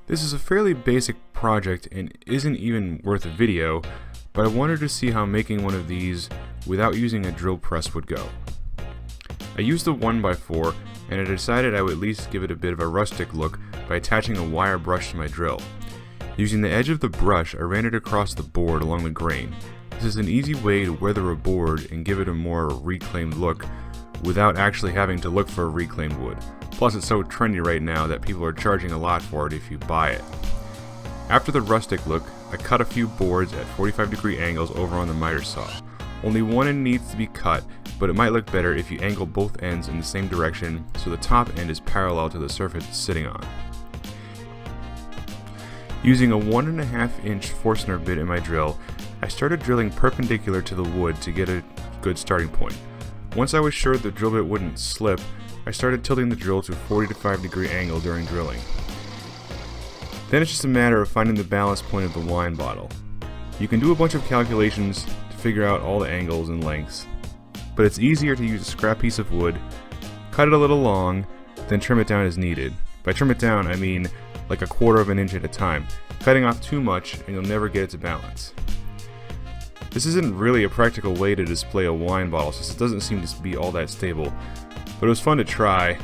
This is a fairly basic project and isn't even worth a video, but I wanted to see how making one of these without using a drill press would go. I used the 1x4 and I decided I would at least give it a bit of a rustic look by attaching a wire brush to my drill. Using the edge of the brush, I ran it across the board along the grain. This is an easy way to weather a board and give it a more reclaimed look without actually having to look for a reclaimed wood. Plus it's so trendy right now that people are charging a lot for it if you buy it. After the rustic look, I cut a few boards at 45-degree angles over on the miter saw. Only one end needs to be cut, but it might look better if you angle both ends in the same direction so the top end is parallel to the surface it's sitting on. Using a 1.5-inch Forstner bit in my drill, I started drilling perpendicular to the wood to get a good starting point. Once I was sure the drill bit wouldn't slip, I started tilting the drill to a 45-degree angle during drilling. Then it's just a matter of finding the balance point of the wine bottle. You can do a bunch of calculations to figure out all the angles and lengths, but it's easier to use a scrap piece of wood, cut it a little long, then trim it down as needed. By trim it down, I mean like 1/4 of an inch at a time. Cutting off too much and you'll never get it to balance. This isn't really a practical way to display a wine bottle since it doesn't seem to be all that stable, but it was fun to try,